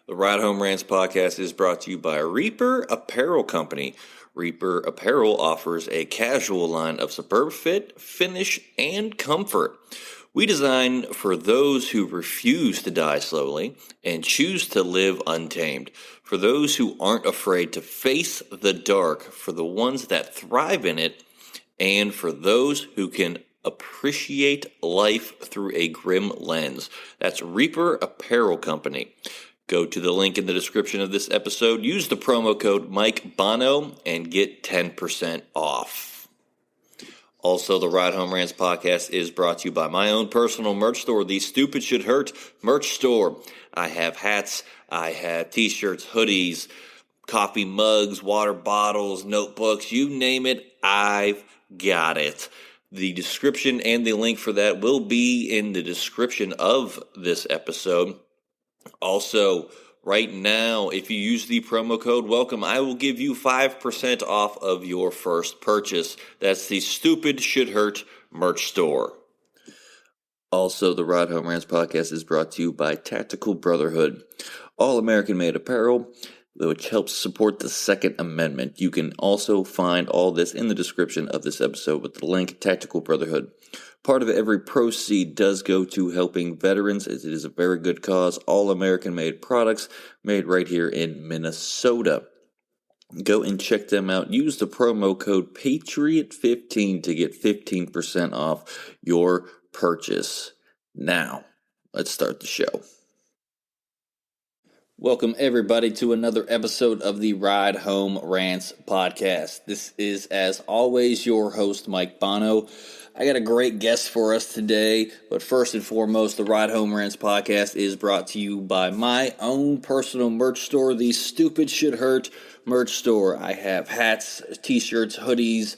The Ride Home Rants podcast is brought to you by Reaper Apparel Company. Reaper Apparel offers a casual line of superb fit, finish, and comfort. We design for those who refuse to die slowly and choose to live untamed. For those who aren't afraid to face the dark, for the ones that thrive in it, and for those who can appreciate life through a grim lens. That's Reaper Apparel Company. Go to the link in the description of this episode, use the promo code Mike Bono, and get 10% off. Also, the Ride Home Rants podcast is brought to you by my own personal merch store, the Stupid Should Hurt merch store. I have hats, I have t-shirts, hoodies, coffee mugs, water bottles, notebooks, you name it, I've got it. The description and the link for that will be in the description of this episode. Also, right now, if you use the promo code WELCOME, I will give you 5% off of your first purchase. That's the Stupid Should Hurt merch store. Also, the Ride Home Rants podcast is brought to you by Tactical Brotherhood, all American-made apparel, which helps support the Second Amendment. You can also find all this in the description of this episode with the link, Tactical Brotherhood. Part of every proceed does go to helping veterans, as it is a very good cause. All American-made products made right here in Minnesota. Go and check them out. Use the promo code PATRIOT15 to get 15% off your purchase. Now, let's start the show. Welcome, everybody, to another episode of the Ride Home Rants podcast. This is, as always, your host, Mike Bono. I got a great guest for us today, but first and foremost, the Ride Home Rants podcast is brought to you by my own personal merch store, the Stupid Should Hurt merch store. I have hats, t-shirts, hoodies,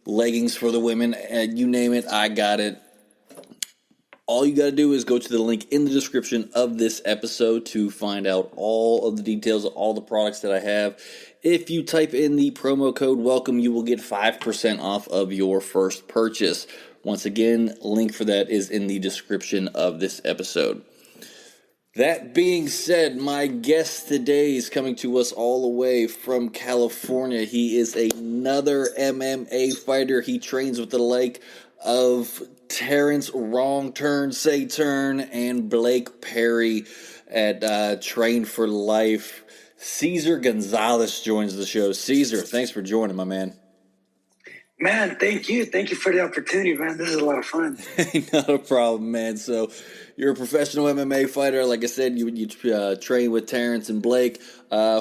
leggings for the women, and you name it, I got it. All you got to do is go to the link in the description of this episode to find out all of the details of all the products that I have. If you type in the promo code WELCOME, you will get 5% off of your first purchase. Once again, link for that is in the description of this episode. That being said, my guest today is coming to us all the way from California. He is another MMA fighter. He trains with the like of Terrence Wrong Turn, Say Turn, and Blake Perry at Train for Life. Cesar Gonzalez joins the show. Cesar, thanks for joining, my man. Man, thank you. Thank you for the opportunity, man. This is a lot of fun. Not a problem, man. So you're a professional MMA fighter. Like I said, you train with Terrence and Blake.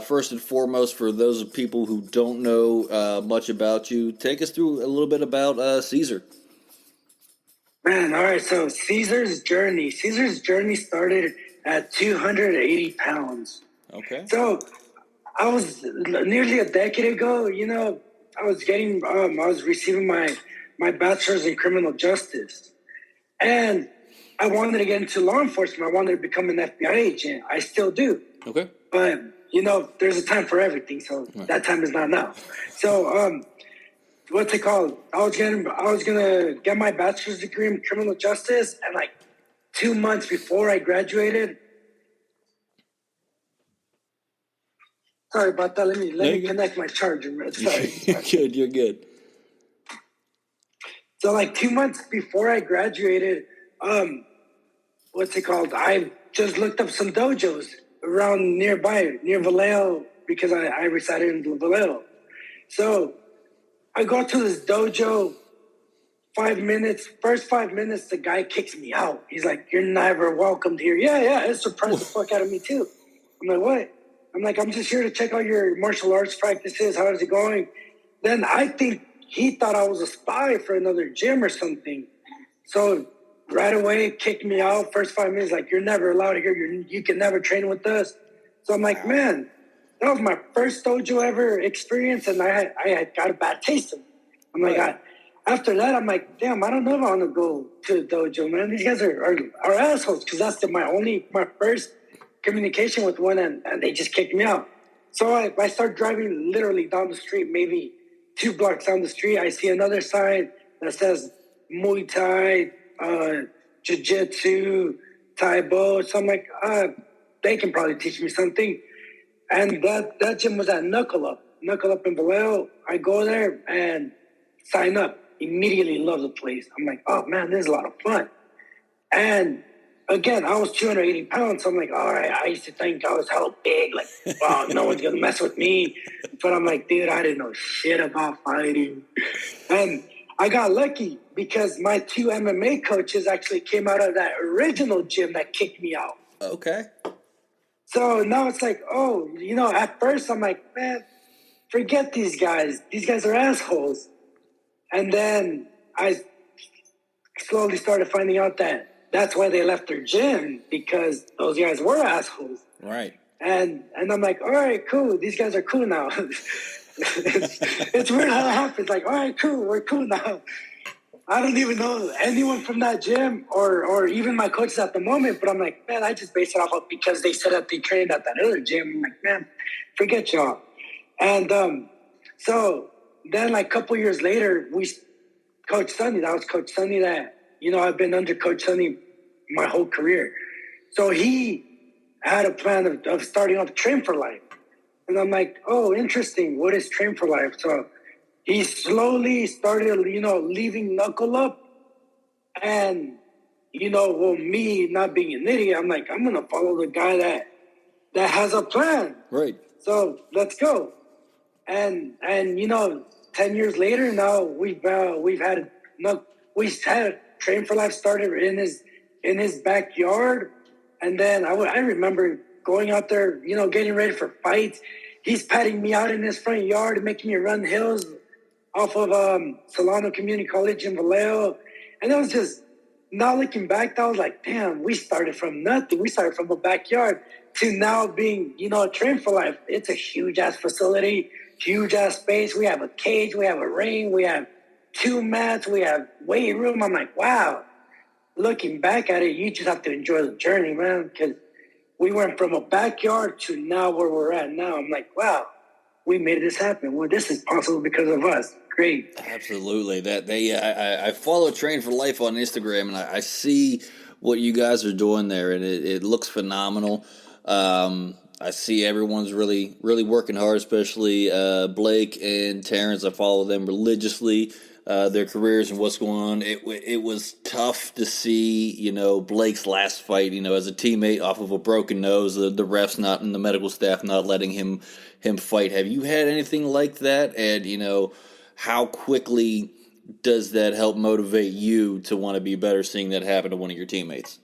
First and foremost, for those people who don't know much about you, take us through a little bit about Cesar. Man, all right. So Cesar's journey started at 280 pounds. Okay. So I was nearly a decade ago, I was receiving my bachelor's in criminal justice. And I wanted to get into law enforcement. I wanted to become an FBI agent. I still do. Okay. But, there's a time for everything. So that time is not now. So, what's it called? I was gonna get my bachelor's degree in criminal justice, and like 2 months before I graduated. Sorry about that. Let me connect my charger, man. Sorry. You're good. So like 2 months before I graduated, what's it called? I just looked up some dojos around near Vallejo, because I resided in Vallejo. So I go to this dojo, 5 minutes. First 5 minutes, the guy kicks me out. He's like, "You're never welcomed here." Yeah, it surprised the fuck out of me too. I'm like, "What?" I'm like, "I'm just here to check out your martial arts practices. How is it going?" Then I think he thought I was a spy for another gym or something. So right away, kicked me out. First 5 minutes, like, "You're never allowed here. You can never train with us." So I'm like, man, that was my first dojo ever experience, and I had got a bad taste of it. I'm like, after that, I'm like, damn, I don't know if I want to go to the dojo, man. These guys are assholes, because that's my first communication with one, and they just kicked me out. So I start driving literally down the street, maybe 2 blocks down the street. I see another sign that says Muay Thai, Jiu-Jitsu, Tai Bo. So I'm like, they can probably teach me something. And that gym was at Knuckle Up in Vallejo. I go there and sign up. Immediately love the place. I'm like, oh man, this is a lot of fun. And again, I was 280 pounds. So I'm like, all right, I used to think I was hella big. Like, wow, no one's going to mess with me. But I'm like, dude, I didn't know shit about fighting. And I got lucky because my 2 MMA coaches actually came out of that original gym that kicked me out. Okay. So now it's like, oh, at first I'm like, man, forget these guys. These guys are assholes. And then I slowly started finding out that that's why they left their gym, because those guys were assholes. Right. And I'm like, all right, cool. These guys are cool now. It's weird how it happens. Like, all right, cool. We're cool now. I don't even know anyone from that gym or even my coaches at the moment. But I'm like, man, I just base it off of because they said that they trained at that other gym. I'm like, man, forget y'all. And so then like a couple years later, Coach Sonny, that was Coach Sonny that, I've been under Coach Sonny my whole career. So he had a plan of starting up Train for Life. And I'm like, oh, interesting. What is Train for Life? So he slowly started, leaving Knuckle Up. And, me not being an idiot, I'm like, I'm going to follow the guy that has a plan. Right. So let's go. And 10 years later now, we've had Train for Life started in his backyard. And then I remember going out there, getting ready for fights. He's patting me out in his front yard and making me run hills off of Solano Community College in Vallejo. And it was just, now looking back, I was like, damn, we started from nothing. We started from a backyard to now being, Train for Life. It's a huge-ass facility, huge-ass space. We have a cage, we have a ring, we have 2 mats, we have weight room. I'm like, wow. Looking back at it, you just have to enjoy the journey, man, because we went from a backyard to now where we're at now. I'm like, wow, we made this happen. Well, this is possible because of us. Great. Absolutely. I follow Train for Life on Instagram, and I see what you guys are doing there, and it looks phenomenal. I see everyone's really, really working hard, especially Blake and Terrence. I follow them religiously. Their careers and what's going on. It was tough to see, Blake's last fight, as a teammate off of a broken nose, the refs not and the medical staff not letting him fight. Have you had anything like that? And, how quickly does that help motivate you to want to be better seeing that happen to one of your teammates?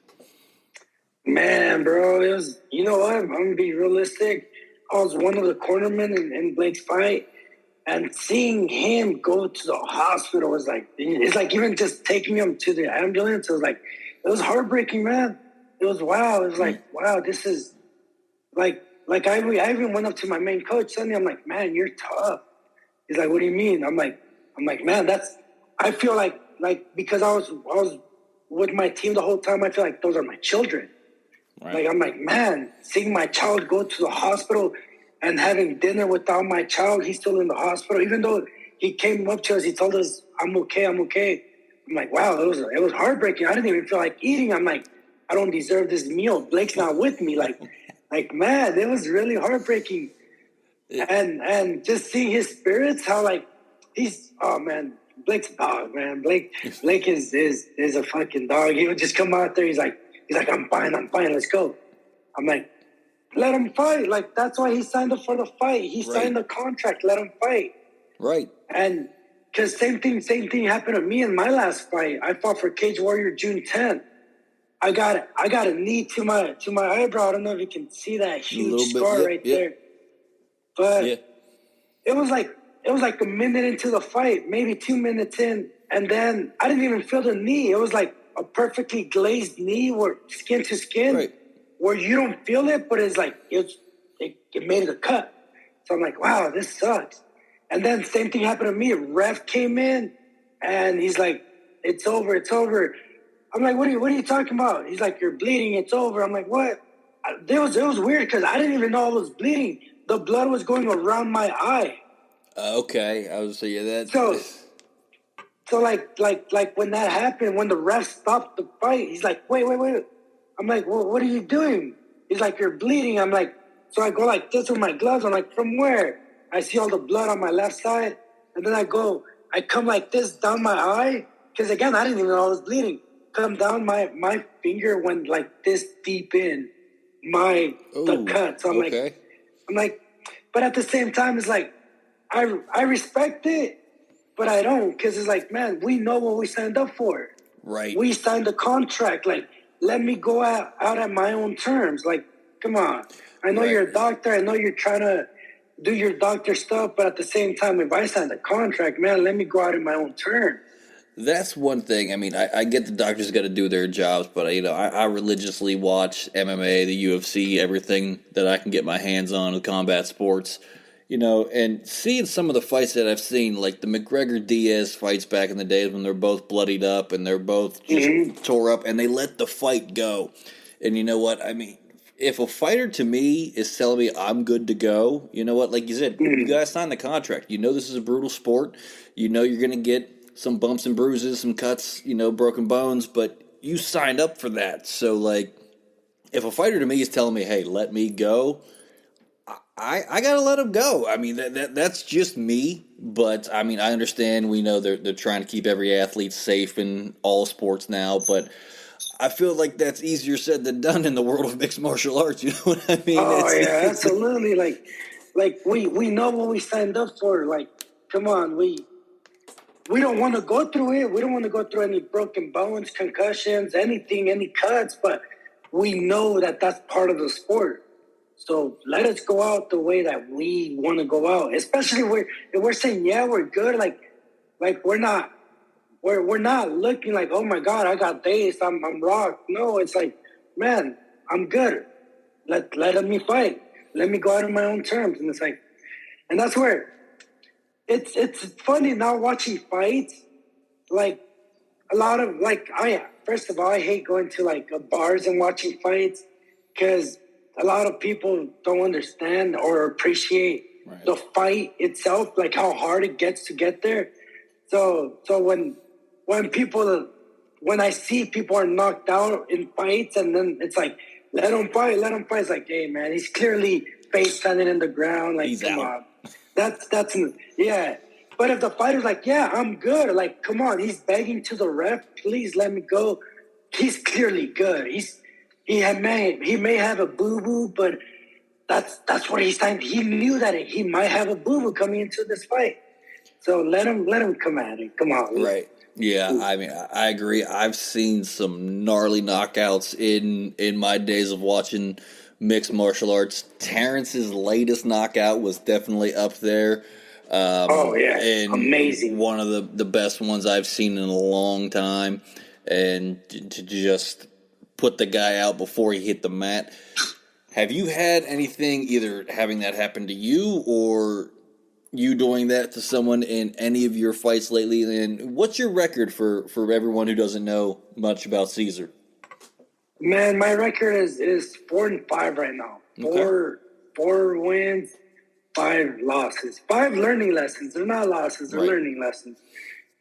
Man, bro, it was, what? I'm going to be realistic. I was one of the cornermen in Blake's fight. And seeing him go to the hospital was like, it's like even just taking him to the ambulance, it was heartbreaking, man. It was wow. It was like, wow, this is I even went up to my main coach Sunday. I'm like, man, you're tough. He's like, what do you mean? I'm like, man, I feel like because I was with my team the whole time, I feel like those are my children. Right. Like, I'm like, man, seeing my child go to the hospital and having dinner without my child, he's still in the hospital. Even though he came up to us, he told us, I'm okay. I'm like, wow, it was heartbreaking. I didn't even feel like eating. I'm like, I don't deserve this meal. Blake's not with me. Like, man, it was really heartbreaking. And just seeing his spirits, how oh man, Blake's a dog, man. Blake is a fucking dog. He would just come out there. He's like, I'm fine. Let's go. I'm like, let him fight. Like, that's why he signed up for the fight. He signed the contract. Let him fight. Right. And because same thing happened to me in my last fight. I fought for Cage Warrior June 10th. I got a knee to my eyebrow. I don't know if you can see that huge scar there. But it was like a minute into the fight, maybe 2 minutes in, and then I didn't even feel the knee. It was like a perfectly glazed knee, where skin to skin, where you don't feel it, but it's like it made a cut. So I'm like, wow, this sucks. And then same thing happened to me. A ref came in, and he's like, it's over. I'm like, what are you talking about? He's like, you're bleeding. It's over. I'm like, what? It was weird because I didn't even know I was bleeding. The blood was going around my eye. Okay, I was saying that. So like when that happened, when the ref stopped the fight, he's like, wait. I'm like, well, what are you doing? He's like, you're bleeding. I'm like, so I go like this with my gloves. I'm like, from where? I see all the blood on my left side. And then I come like this down my eye. Because again, I didn't even know I was bleeding. Come down, my finger went like this deep in the cut. So I'm like, but at the same time, it's like, I respect it, but I don't. Because it's like, man, we know what we signed up for. Right. We signed a contract. Like, let me go out at my own terms. Like, come on. I know you're a doctor. I know you're trying to do your doctor stuff, but at the same time, if I signed a contract, man, let me go out in my own terms. That's one thing. I mean, I get the doctors got to do their jobs, but I religiously watch MMA, the UFC, everything that I can get my hands on with combat sports. And seeing some of the fights that I've seen, like the McGregor-Diaz fights back in the days when they're both bloodied up and they're both just tore up, and they let the fight go. And you know what? I mean, if a fighter to me is telling me I'm good to go, you know what? Like you said, you guys signed the contract. You know this is a brutal sport. You know you're going to get some bumps and bruises, some cuts, broken bones, but you signed up for that. So, like, if a fighter to me is telling me, hey, let me go, I gotta let him go. I mean, that's just me, but, I mean, I understand, we know they're trying to keep every athlete safe in all sports now, but I feel like that's easier said than done in the world of mixed martial arts, you know what I mean? Absolutely. Like we know what we signed up for. Like, come on, we don't want to go through it. We don't want to go through any broken bones, concussions, anything, any cuts, but we know that that's part of the sport. So let us go out the way that we want to go out. Especially if we're saying, yeah, we're good. Like we're not looking like, oh my God, I got this, I'm rocked. No, it's like, man, I'm good. Let me fight. Let me go out on my own terms. And it's like, and that's where it's funny now watching fights. Like a lot of first of all, I hate going to like bars and watching fights because a lot of people don't understand or appreciate the fight itself, like how hard it gets to get there. So when I see people are knocked out in fights, and then it's like, let him fight. It's like, hey man, he's clearly face planted in the ground. Like, come on. That's yeah. But if the fighter's like, yeah, I'm good. Like, come on, he's begging to the ref, please let me go. He's clearly good. He may have a boo-boo, but that's what he's saying. He knew that he might have a boo-boo coming into this fight. So let him come at it. Come on. Right. Yeah, I mean, I agree. I've seen some gnarly knockouts in my days of watching mixed martial arts. Terrence's latest knockout was definitely up there. And amazing. One of the best ones I've seen in a long time. And to just put the guy out before he hit the mat. Have you had anything, either having that happen to you or you doing that to someone in any of your fights lately? And what's your record for everyone who doesn't know much about Cesar? Man, my record is 4-5 right now. Okay. Four wins, 5 losses. 5 learning lessons. They're not losses, they're learning lessons.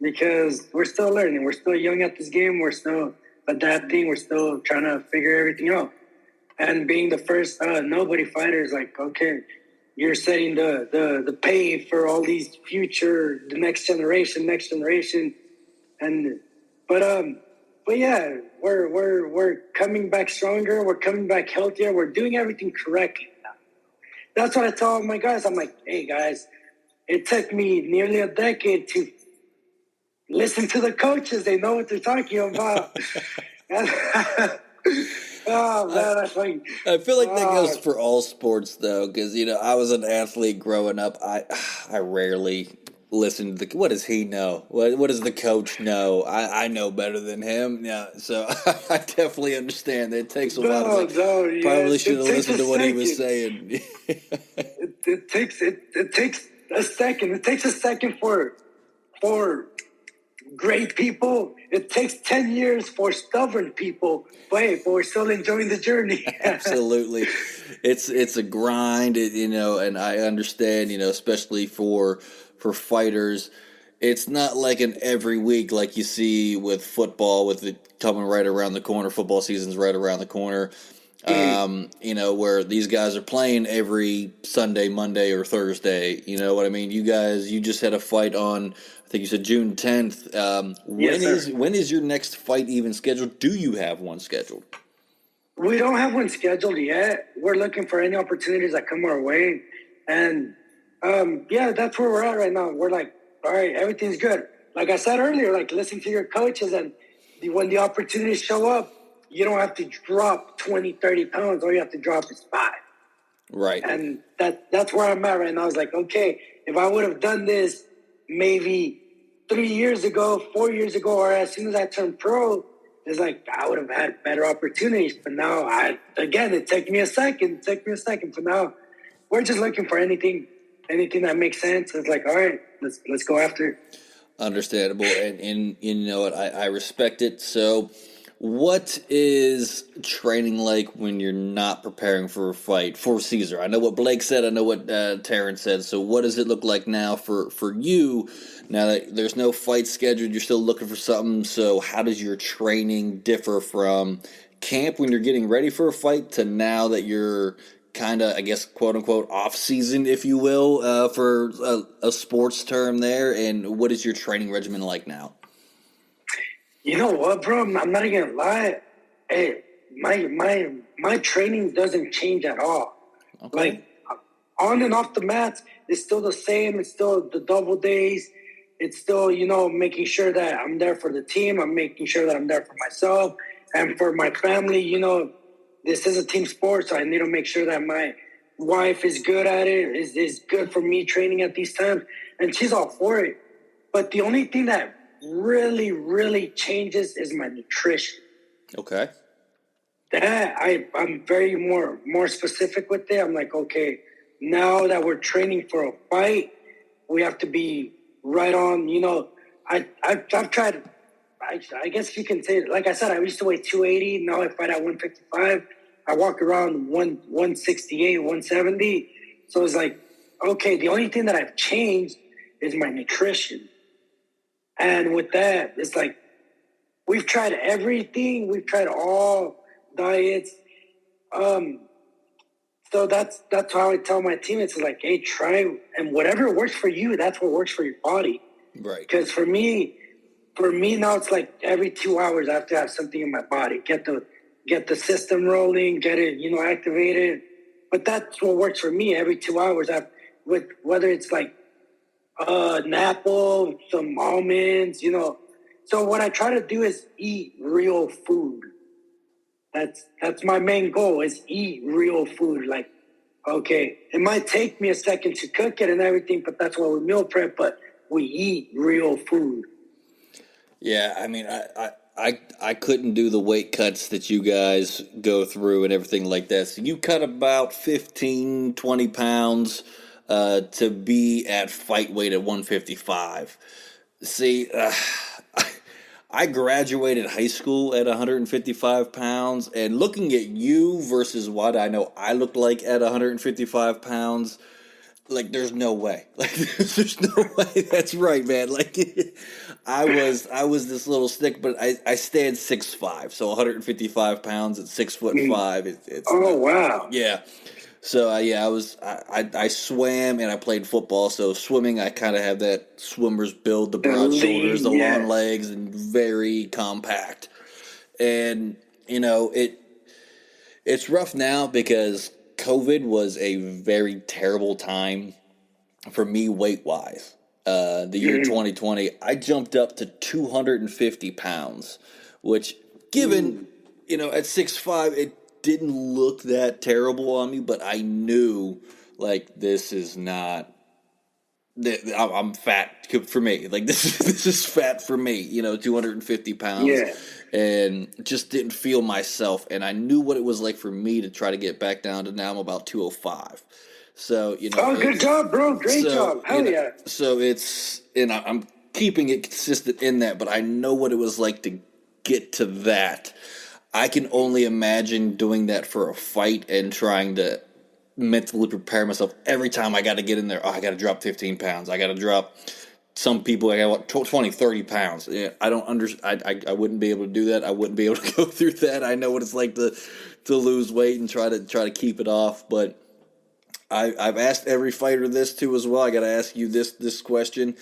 Because we're still learning. We're still young at this game. We're still adapting. We're still trying to figure everything out. And being the first nobody fighter is like, okay, you're setting the pay for all these the next generation. And but yeah, we're coming back stronger. We're coming back healthier. We're doing everything correctly now. That's what I tell my guys. I'm like, hey guys, it took me nearly a decade to listen to the coaches. They know what they're talking about. Oh man, that's funny. I feel like that goes for all sports though, because I was an athlete growing up. I rarely listened to what does he know? What does the coach know? I know better than him. Yeah, so I definitely understand that it takes a while. Probably should have listened to what he was saying. It takes a second. It takes a second for great people. It takes 10 years for stubborn people, but we're still enjoying the journey. Absolutely. It's a grind, and I understand, especially for fighters, it's not like an every week like you see with football, with it coming right around the corner. Football season's right around the corner. Mhm. Where these guys are playing every Sunday, Monday, or Thursday. You know what I mean? You just had a fight on, I think you said June 10th. Yes, sir. When is your next fight even scheduled? Do you have one scheduled? We don't have one scheduled yet. We're looking for any opportunities that come our way. And yeah, that's where we're at right now. We're like, all right, everything's good. Like I said earlier, like listen to your coaches, and when the opportunities show up, you don't have to drop 20, 30 pounds. All you have to drop is 5. Right. And that's where I'm at right now. I was like, okay, if I would have done this maybe 3 years ago, 4 years ago, or as soon as I turned pro, it's like I would have had better opportunities. But now, it took me a second. But now, we're just looking for anything that makes sense. It's like, all right, let's go after it. Understandable, and you know what? I respect it. So, what is training like when you're not preparing for a fight for Cesar? I know what Blake said. I know what Terrence said. So, what does it look like now for you? Now that there's no fight scheduled, you're still looking for something. So, how does your training differ from camp when you're getting ready for a fight to now that you're kind of, I guess, quote unquote, off season, if you will, for a sports term there? And what is your training regimen like now? You know what, bro? I'm not even gonna lie. Hey, my training doesn't change at all. Okay. Like on and off the mats, it's still the same. It's still the double days. It's still, making sure that I'm there for the team. I'm making sure that I'm there for myself and for my family. This is a team sport, so I need to make sure that my wife is good at it, is good for me training at these times, and she's all for it. But the only thing that really, really changes is my nutrition. Okay. That I'm very more specific with it. I'm like, okay, now that we're training for a fight, we have to be right on. I've tried. I guess you can say, like I said, I used to weigh 280. Now I fight at 155. I walk around 168, 170. So it's like, okay, the only thing that I've changed is my nutrition. And with that, it's like we've tried everything. We've tried all diets. So that's how I tell my teammates, like, hey, try, and whatever works for you, that's what works for your body. Right. Because for me now it's like every 2 hours I have to have something in my body, get the system rolling, get it, activated. But that's what works for me. Every 2 hours, with whether it's like an apple, some almonds, So what I try to do is eat real food. That's my main goal, is eat real food. Like, okay, it might take me a second to cook it and everything, but that's why we meal prep, but we eat real food. Yeah, I mean, I couldn't do the weight cuts that you guys go through and everything like that. So you cut about 15, 20 pounds to be at fight weight at 155. See, I graduated high school at 155 pounds, and looking at you versus what I know I looked like at 155 pounds, like there's no way. Like there's no way that's right, man. Like I was this little stick, but I stand 6'5", so 155 pounds at 6'5". It's Oh, wow. yeah. So I swam and I played football. So swimming, I kind of have that swimmer's build, the broad shoulders, the long legs, and very compact. And it's rough now because COVID was a very terrible time for me weight wise. The year 2020, I jumped up to 250 pounds, which given, at 6'5", it didn't look that terrible on me, but I knew, like, this is not, I'm fat for me. Like, this is fat for me, 250 pounds. Yeah. And just didn't feel myself. And I knew what it was like for me to try to get back down to, now I'm about 205. So, Oh, good job, bro. Great job. Hell yeah. So I'm keeping it consistent in that, but I know what it was like to get to that. I can only imagine doing that for a fight and trying to mentally prepare myself every time I got to get in there. Oh, I got to drop 15 pounds. I got to drop some people like 20, 30 pounds. Yeah, I don't I wouldn't be able to do that. I wouldn't be able to go through that. I know what it's like to lose weight and try to keep it off. But I've asked every fighter this too as well. I got to ask you this question.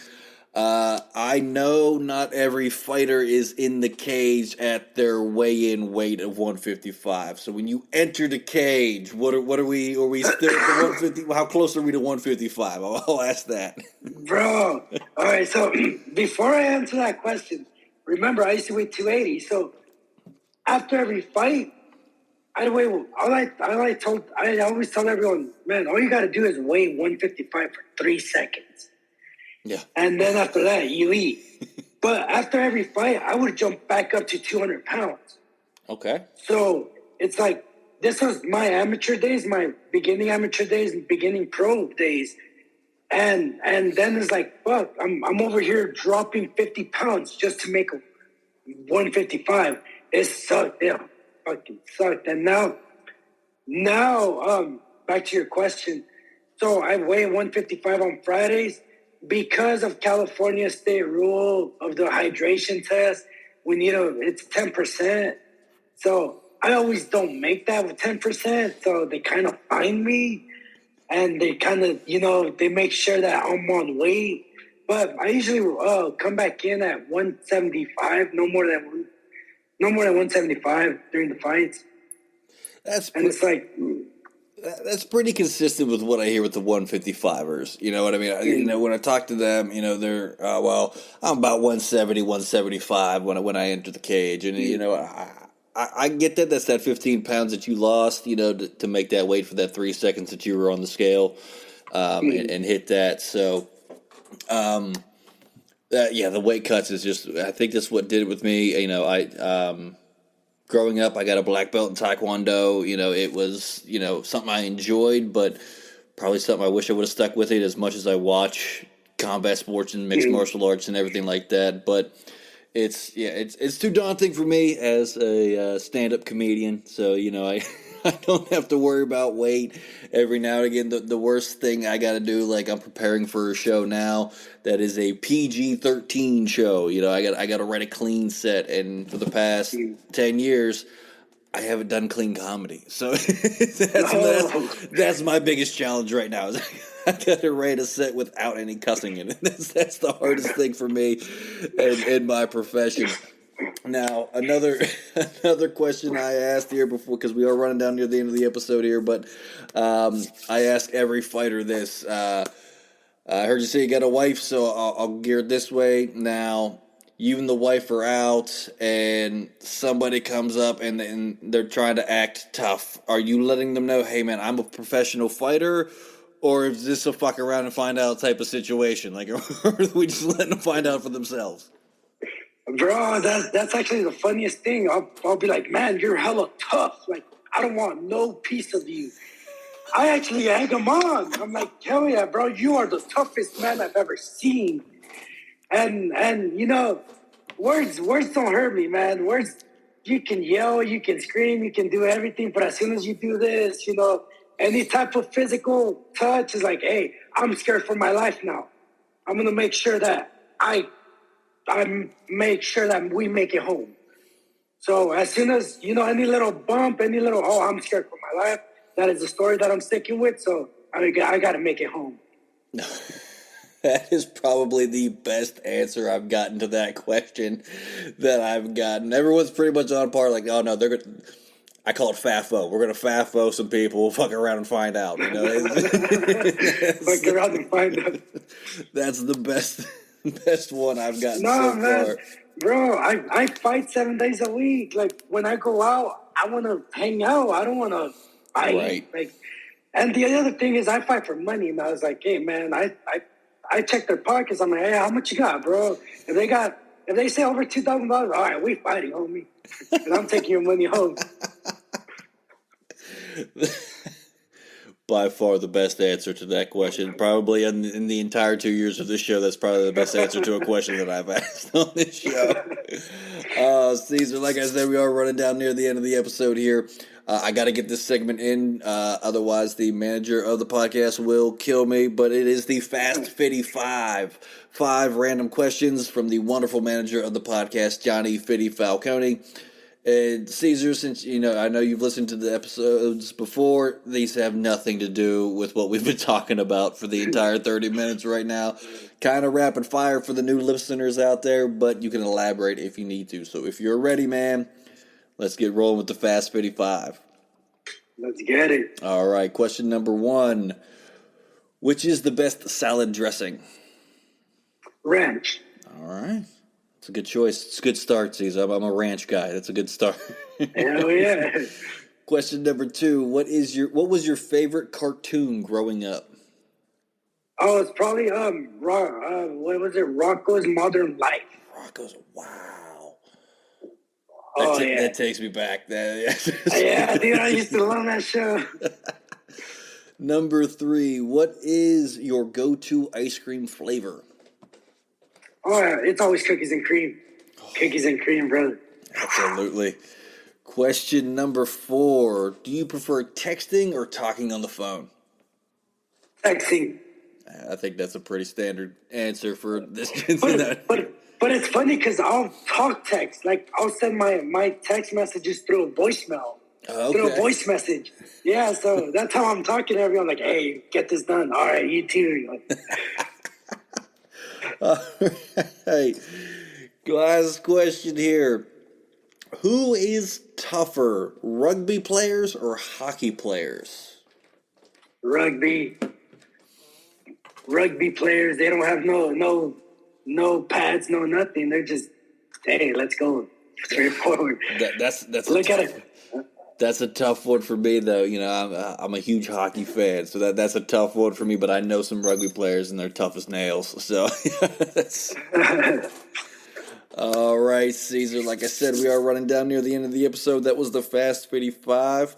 I know not every fighter is in the cage at their weigh-in weight of 155. So when you enter the cage, what are we? Are we still at the 150? How close are we to 155? I'll ask that. Bro, all right. So before I answer that question, remember I used to weigh 280. So after every fight, I always tell everyone, man, all you got to do is weigh 155 for 3 seconds. Yeah. And then after that, you eat. But after every fight, I would jump back up to 200 pounds. Okay. So it's like, this was my amateur days, my beginning amateur days, and beginning pro days. And then it's like, fuck, I'm over here dropping 50 pounds just to make a 155. It sucked. Yeah, fucking sucked. And now, back to your question. So I weigh 155 on Fridays. Because of California state rule of the hydration test, it's 10%. So I always don't make that with 10%. So they kind of find me and they kind of, they make sure that I'm on weight. But I usually come back in at 175, no more than 175 during the fights. It's like, that's pretty consistent with what I hear with the 155ers. You know what I mean? When I talk to them, they're, I'm about 170, 175 when I enter the cage. And, I get that. That's that 15 pounds that you lost, to make that weight for that 3 seconds that you were on the scale and hit that. So, the weight cuts is just, I think that's what did it with me. Growing up, I got a black belt in Taekwondo. It was, something I enjoyed, but probably something I wish I would have stuck with it as much as I watch combat sports and mixed martial arts and everything like that. But it's too daunting for me as a stand-up comedian. So, I don't have to worry about weight every now and again. The worst thing I got to do, like I'm preparing for a show now that is a PG-13 show. I got to write a clean set, and for the past 10 years, I haven't done clean comedy. So that's my biggest challenge right now. Is I got to write a set without any cussing in it. That's the hardest thing for me in my profession. Now, another question I asked here before, because we are running down near the end of the episode here, but I ask every fighter this. I heard you say you got a wife, so I'll gear it this way. Now, you and the wife are out, and somebody comes up, and they're trying to act tough. Are you letting them know, hey, man, I'm a professional fighter, or is this a fuck around and find out type of situation? Like, or are we just letting them find out for themselves? Bro, that's actually the funniest thing. I'll be like, man, you're hella tough. Like, I don't want no piece of you. I actually egg them on. I'm like, hell yeah, bro, you are the toughest man I've ever seen. And words don't hurt me, man. Words, you can yell, you can scream, you can do everything. But as soon as you do this, any type of physical touch is like, hey, I'm scared for my life now. I'm going to make sure that I make sure that we make it home. So as soon as, any little bump, any little, I'm scared for my life, that is the story that I'm sticking with. So I got to make it home. That is probably the best answer I've gotten to that question that I've gotten. Everyone's pretty much on par, like, oh no, they're going to, I call it FAFO. We're going to FAFO some people. We'll fuck around and find out. Fuck around and find out. That's the best one I've gotten far. Bro, I fight 7 days a week. Like, when I go out, I want to hang out. I don't want to fight. Right. Like, and the other thing is I fight for money. And I was like, hey, man, I check their pockets. I'm like, hey, how much you got, bro? If they say over $2,000, all right, we fighting, homie. And I'm taking your money home. by far the best answer to that question. Probably in the entire 2 years of this show, that's probably the best answer to a question that I've asked on this show. Cesar, like I said, we are running down near the end of the episode here. I got to get this segment in, otherwise the manager of the podcast will kill me. But it is the Fast Fitty 5. 5 random questions from the wonderful manager of the podcast, Johnny Fitty Falcone. And Cesar, since I know you've listened to the episodes before, these have nothing to do with what we've been talking about for the entire 30 minutes right now. Kind of rapid fire for the new listeners out there, but you can elaborate if you need to. So if you're ready, man, let's get rolling with the Fast 55. Let's get it. All right, question number 1. Which is the best salad dressing? Ranch. All right. It's a good choice. It's a good start, Cesar. I'm a ranch guy. That's a good start. Hell yeah. Question number 2. What was your favorite cartoon growing up? Oh, it's probably what was it? Rocco's Modern Life. Rocco's, wow. Yeah. That takes me back. Yeah, dude, I used to love that show. Number 3. What is your go-to ice cream flavor? Oh, yeah, it's always cookies and cream. Cookies and cream, brother. Absolutely. Question number 4. Do you prefer texting or talking on the phone? Texting. I think that's a pretty standard answer for this. But it's funny because I'll talk text. Like, I'll send my text messages through a voicemail. Okay. Through a voice message. Yeah, so that's how I'm talking to everyone. Like, hey, get this done. All right, you too. All right. Last question here. Who is tougher, rugby players or hockey players? Rugby players, they don't have no pads, no nothing. They're just, hey, let's go. Straightforward. That's Look at it. That's a tough one for me, though. I'm a huge hockey fan, so that's a tough one for me. But I know some rugby players, and they're tough as nails. So, all right, Cesar. Like I said, we are running down near the end of the episode. That was the Fast 55.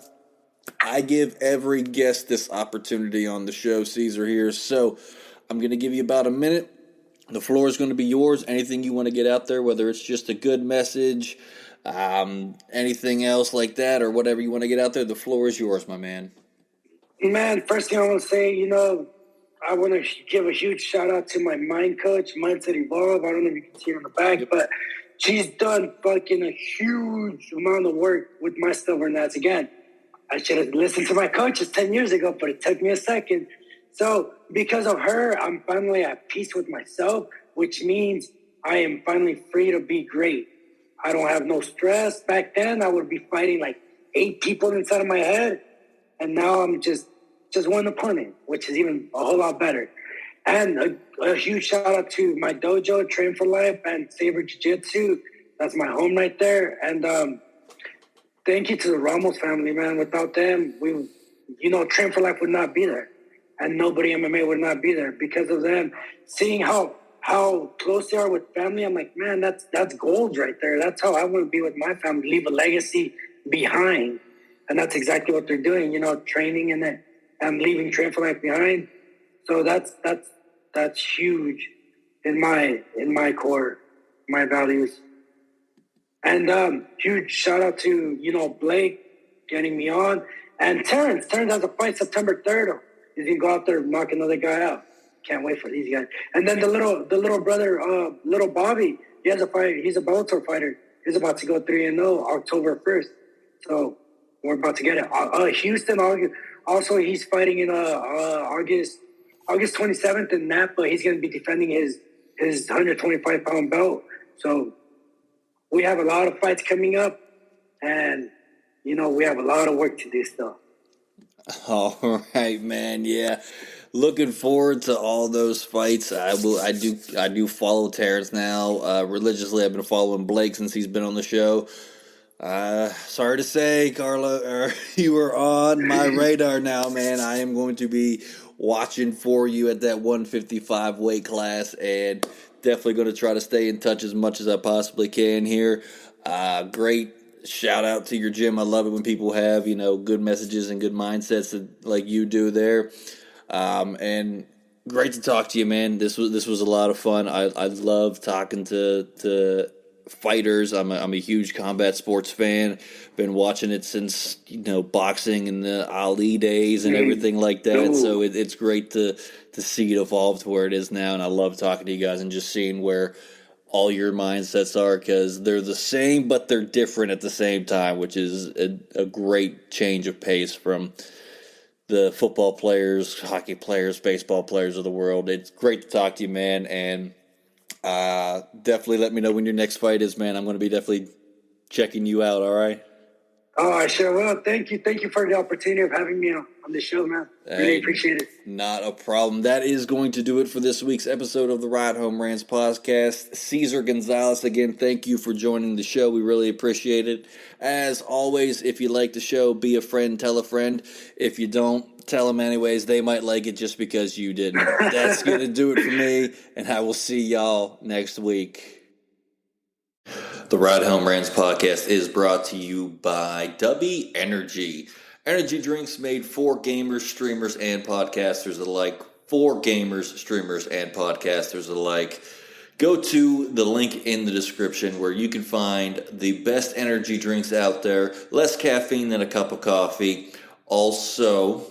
I give every guest this opportunity on the show, Cesar here. So, I'm going to give you about a minute. The floor is going to be yours. Anything you want to get out there, whether it's just a good message, anything else like that, or whatever you want to get out there, the floor is yours, my man. Man, first thing I want to say, I want to give a huge shout out to my mind coach, Mindset Evolve. I don't know if you can see her on the back, but she's done fucking a huge amount of work with my stubborn ass. Again, I should have listened to my coaches 10 years ago, but it took me a second. So because of her, I'm finally at peace with myself, which means I am finally free to be great. I don't have no stress. Back then, I would be fighting like 8 people inside of my head. And now I'm just one opponent, which is even a whole lot better. And a huge shout out to my dojo, Train for Life, and Saber Jiu-Jitsu. That's my home right there. And thank you to the Ramos family, man. Without them, Train for Life would not be there. And nobody MMA would not be there because of them. Seeing how close they are with family, I'm like, man, that's gold right there. That's how I want to be with my family, leave a legacy behind. And that's exactly what they're doing, training and then I'm leaving Train for Life behind. So that's huge in my core, my values. And huge shout out to, Blake getting me on. And Terrence has a fight September 3rd. He's gonna go out there and knock another guy out. Can't wait for these guys. And then the little brother, little Bobby, he has a fight. He's a Bellator fighter. He's about to go 3-0 October 1st. So we're about to get it. Houston, also he's fighting in August 27th in Napa. He's going to be defending his 125-pound belt. So we have a lot of fights coming up, and we have a lot of work to do still. All right, man. Yeah. Looking forward to all those fights. I do follow Terrence now religiously. I've been following Blake since he's been on the show. Sorry to say, Carlo, you are on my radar now, man. I am going to be watching for you at that 155 weight class, and definitely going to try to stay in touch as much as I possibly can here. Great shout out to your gym. I love it when people have, good messages and good mindsets like you do there. And great to talk to you, man. This was a lot of fun. I love talking to fighters. I'm a huge combat sports fan. Been watching it since boxing and the Ali days and everything like that. So it's great to see it evolve to where it is now. And I love talking to you guys and just seeing where all your mindsets are, because they're the same but they're different at the same time, which is a great change of pace from the football players, hockey players, baseball players of the world. It's great to talk to you, man, and definitely let me know when your next fight is, man. I'm going to be definitely checking you out, all right? Oh, I sure will. Thank you. Thank you for the opportunity of having me on the show, man. Really appreciate it. Not a problem. That is going to do it for this week's episode of the Ride Home Rants podcast. Cesar Gonzalez, again, thank you for joining the show. We really appreciate it. As always, if you like the show, be a friend, tell a friend. If you don't, tell them anyways. They might like it just because you didn't. That's going to do it for me, and I will see y'all next week. The Ride Home Rants podcast is brought to you by Dubby Energy. Energy drinks made for gamers, streamers, and podcasters alike. For gamers, streamers, and podcasters alike. Go to the link in the description where you can find the best energy drinks out there. Less caffeine than a cup of coffee. Also,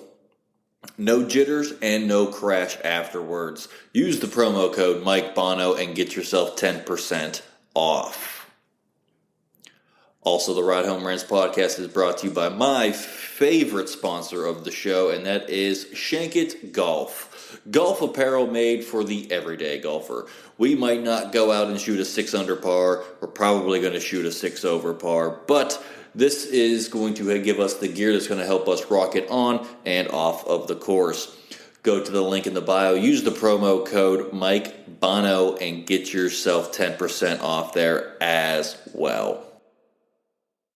no jitters and no crash afterwards. Use the promo code Mike Bono and get yourself 10% off. Also, the Ride Home Rants podcast is brought to you by my favorite sponsor of the show, and that is Shankit Golf. Golf apparel made for the everyday golfer. We might not go out and shoot a 6 under par. We're probably going to shoot a 6 over par, but this is going to give us the gear that's going to help us rock it on and off of the course. Go to the link in the bio, use the promo code Mike Bono, and get yourself 10% off there as well.